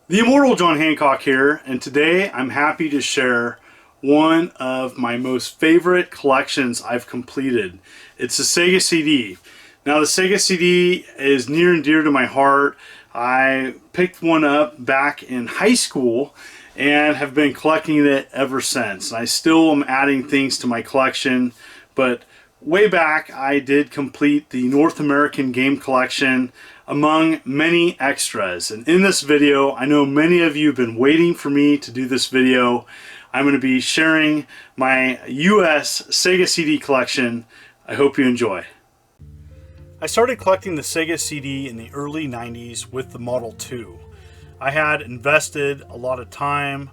The Immortal John Hancock here, and today I'm happy to share one of my most favorite collections I've completed. It's a Sega CD. Now, the Sega CD is near and dear to my heart. I picked one up back in high school and have been collecting it ever since. I still am adding things to my collection, but way back I did complete the North American game collection among many extras. And in this video, I know many of you have been waiting for me to do this video. I'm going to be sharing my US Sega CD collection. I hope you enjoy. I started collecting the Sega CD in the early 90s with the Model 2. I had invested a lot of time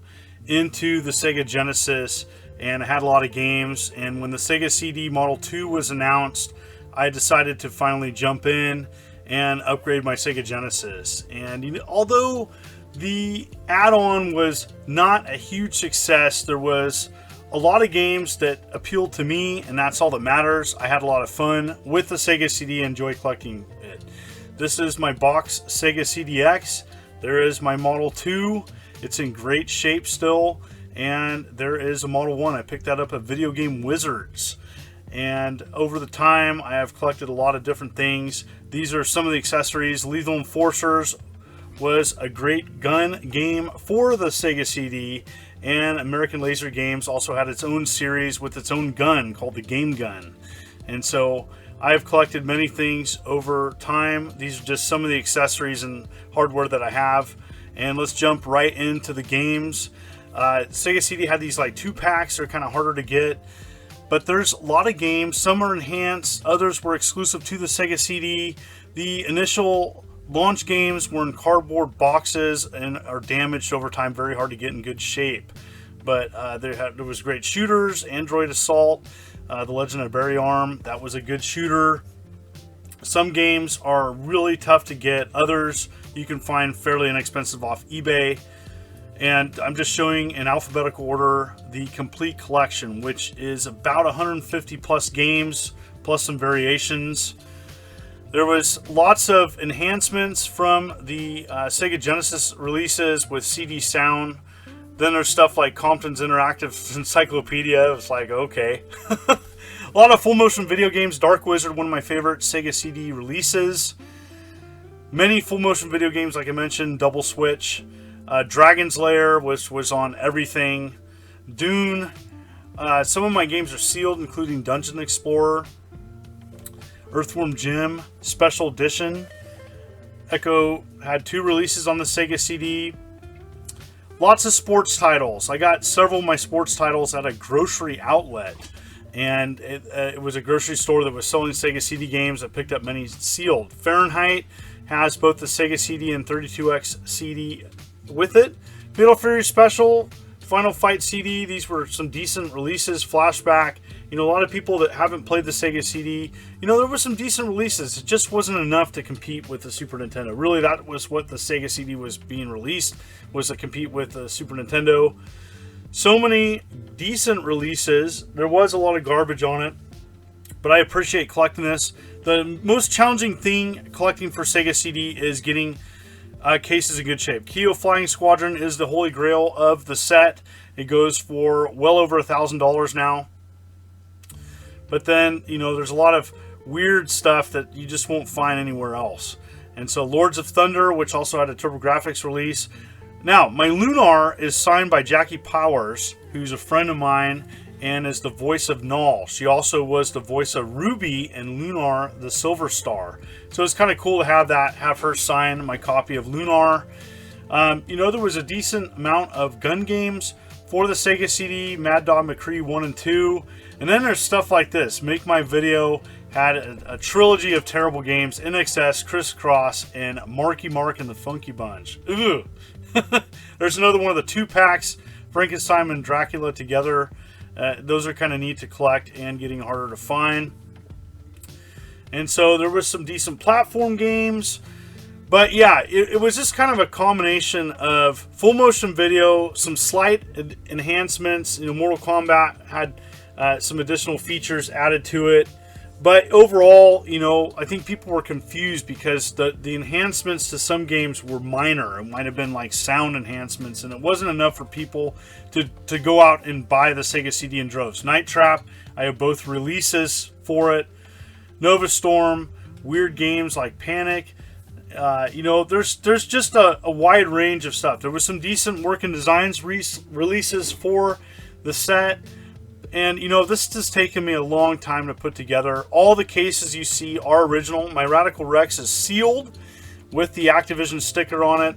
into the Sega Genesis and I had a lot of games, and when the Sega CD Model 2 was announced, I decided to finally jump in and upgrade my Sega Genesis. And although the add-on was not a huge success, there was a lot of games that appealed to me, and that's all that matters. I had a lot of fun with the Sega CD and enjoy collecting it. This is my box Sega CDX. There is my Model 2. It's in great shape still. And there is a Model 1. I picked that up at Video Game Wizards. And over the time, I have collected a lot of different things. These are some of the accessories. Lethal Enforcers was a great gun game for the Sega CD. And American Laser Games also had its own series with its own gun called the Game Gun. And so I have collected many things over time. These are just some of the accessories and hardware that I have. And let's jump right into the games. Sega CD had these like 2-packs. They're kind of harder to get, but there's a lot of games. Some are enhanced, others were exclusive to the Sega CD. The initial launch games were in cardboard boxes and are damaged over time, very hard to get in good shape. But there was great shooters. Android Assault, The Legend of Barry Arm, that was a good shooter. Some games are really tough to get, others you can find fairly inexpensive off eBay. And I'm just showing in alphabetical order the complete collection, which is about 150 plus games, plus some variations. There was lots of enhancements from the Sega Genesis releases with CD sound. Then there's stuff like Compton's Interactive Encyclopedia. It's like, okay. A lot of full motion video games. Dark Wizard, one of my favorite Sega CD releases. Many full motion video games, like I mentioned, Double Switch. Dragon's Lair was on everything. Dune. Some of my games are sealed, including Dungeon Explorer. Earthworm Jim Special Edition. Echo had 2 releases on the Sega CD. Lots of sports titles. I got several of my sports titles at a grocery outlet. And it was a grocery store that was selling Sega CD games. I picked up many sealed. Fahrenheit has both the Sega CD and 32X CD with it. Fatal Fury Special, Final Fight CD, these were some decent releases. Flashback, a lot of people that haven't played the Sega CD, there were some decent releases. It just wasn't enough to compete with the Super Nintendo. Really, that was what the Sega CD was being released, was to compete with the Super Nintendo. So many decent releases. There was a lot of garbage on it, but I appreciate collecting this. The most challenging thing collecting for Sega CD is getting cases in good shape. Kyo Flying Squadron is the holy grail of the set. It goes for well over $1,000 now. But then, there's a lot of weird stuff that you just won't find anywhere else. And so Lords of Thunder, which also had a TurboGrafx release. Now, my Lunar is signed by Jackie Powers, who's a friend of mine and is the voice of Null. She also was the voice of Ruby in Lunar the Silver Star. So it's kind of cool to have her sign my copy of Lunar. There was a decent amount of gun games for the Sega CD, Mad Dog McCree 1 and 2. And then there's stuff like this. Make My Video had a trilogy of terrible games, NXS, Crisscross, and Marky Mark and the Funky Bunch. Ugh. There's another one of the 2-packs, Frankenstein and Dracula together. Those are kind of neat to collect and getting harder to find. And so there was some decent platform games. But yeah, it was just kind of a combination of full motion video, some slight enhancements. Mortal Kombat had some additional features added to it. But overall, you know, I think people were confused because the enhancements to some games were minor. It might have been like sound enhancements, and it wasn't enough for people to go out and buy the Sega CD in droves. Night Trap, I have both releases for it. Nova Storm, weird games like Panic. You know, there's just a wide range of stuff. There was some decent working designs releases for the set. And, you know, this has taken me a long time to put together. All the cases you see are original. My Radical Rex is sealed with the Activision sticker on it.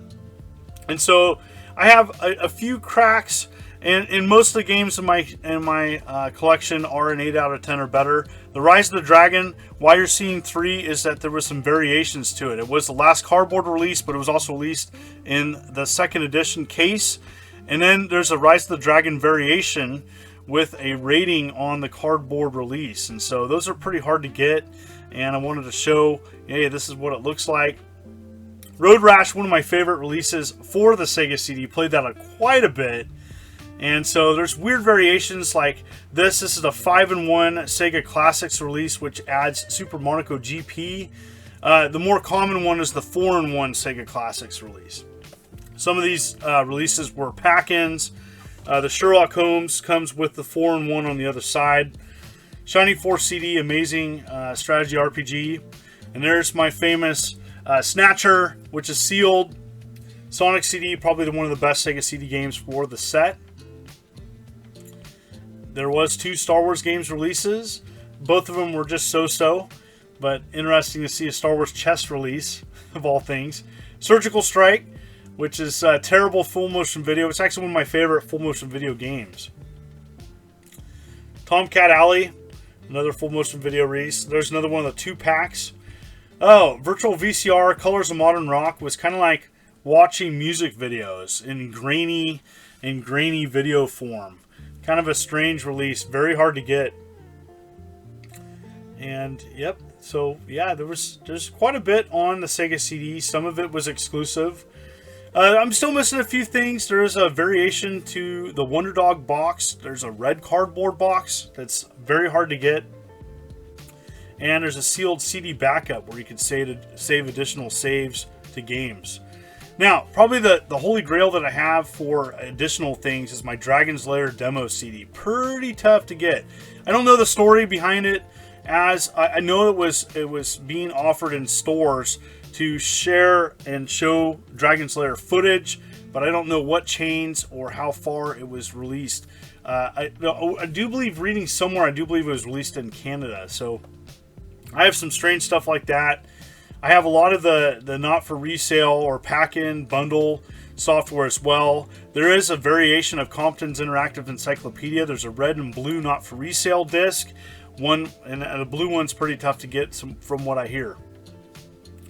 And so I have a few cracks. And most of the games in my collection are an 8 out of 10 or better. The Rise of the Dragon, why you're seeing 3 is that there was some variations to it. It was the last cardboard release, but it was also released in the 2nd edition case. And then there's a Rise of the Dragon variation with a rating on the cardboard release. And so those are pretty hard to get. And I wanted to show, hey, this is what it looks like. Road Rash, one of my favorite releases for the Sega CD. Played that quite a bit. And so there's weird variations like this. This is a 5-in-1 Sega Classics release, which adds Super Monaco GP. The more common one is the 4-in-1 Sega Classics release. Some of these releases were pack-ins. The Sherlock Holmes comes with the 4-in-1 on the other side. Shining Force CD, amazing strategy RPG. And there's my famous Snatcher, which is sealed. Sonic CD, probably one of the best Sega CD games for the set. There was 2 Star Wars games releases. Both of them were just so-so, but interesting to see a Star Wars chess release, of all things. Surgical Strike, which is terrible full motion video. It's actually one of my favorite full motion video games. Tomcat Alley, another full motion video release. There's another one of the 2 packs. Oh, Virtual VCR Colors of Modern Rock was kind of like watching music videos in grainy video form. Kind of a strange release, very hard to get. And yep, so yeah, there's quite a bit on the Sega CD. Some of it was exclusive. I'm still missing a few things. There is a variation to the Wonder Dog box. There's a red cardboard box that's very hard to get. And there's a sealed CD backup where you can save additional saves to games. Now, probably the holy grail that I have for additional things is my Dragon's Lair demo CD. Pretty tough to get. I don't know the story behind it, as I know it was being offered in stores to share and show Dragon's Lair footage, but I don't know what chains or how far it was released. I do believe, reading somewhere, I do believe it was released in Canada. So I have some strange stuff like that. I have a lot of the not for resale or pack-in bundle software as well. There is a variation of Compton's Interactive Encyclopedia. There's a red and blue not for resale disc. One, and the blue one's pretty tough to get from what I hear.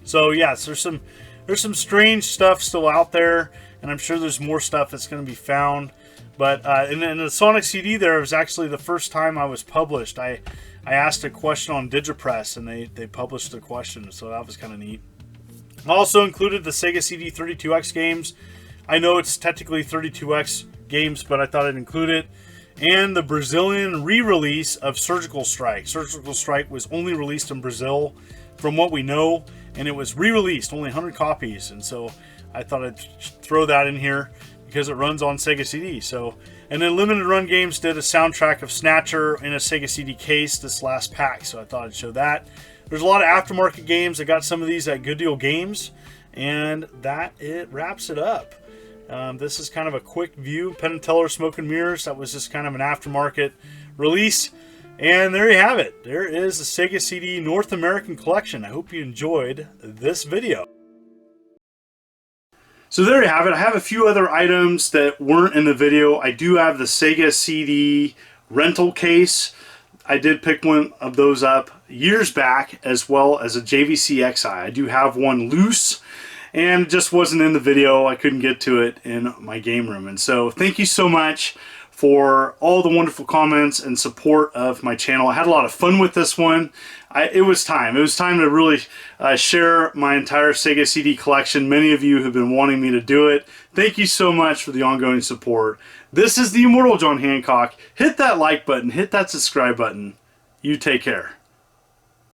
So yes, there's some strange stuff still out there, and I'm sure there's more stuff that's going to be found. But in the Sonic CD, there was actually the first time I was published. I asked a question on Digipress, and they published the question, so that was kind of neat. I also included the Sega CD 32X games. I know it's technically 32X games, but I thought I'd include it. And the Brazilian re-release of Surgical Strike. Surgical Strike was only released in Brazil, from what we know, and it was re-released, only 100 copies. And so I thought I'd throw that in here because it runs on Sega CD. So, and then Limited Run Games did a soundtrack of Snatcher in a Sega CD case this last pack, so I thought I'd show that. There's a lot of aftermarket games. I got some of these at Good Deal Games, and it wraps it up. This is kind of a quick view. Penn and Teller Smoke and Mirrors, that was just kind of an aftermarket release. And there you have it. There is the Sega CD North American Collection. I hope you enjoyed this video. So there you have it. I have a few other items that weren't in the video. I do have the Sega CD rental case. I did pick one of those up years back, as well as a JVC XI. I do have one loose, and it just wasn't in the video. I couldn't get to it in my game room. And so thank you so much for all the wonderful comments and support of my channel. I had a lot of fun with this one. It was time. It was time to really share my entire Sega CD collection. Many of you have been wanting me to do it. Thank you so much for the ongoing support. This is the Immortal John Hancock. Hit that like button. Hit that subscribe button. You take care.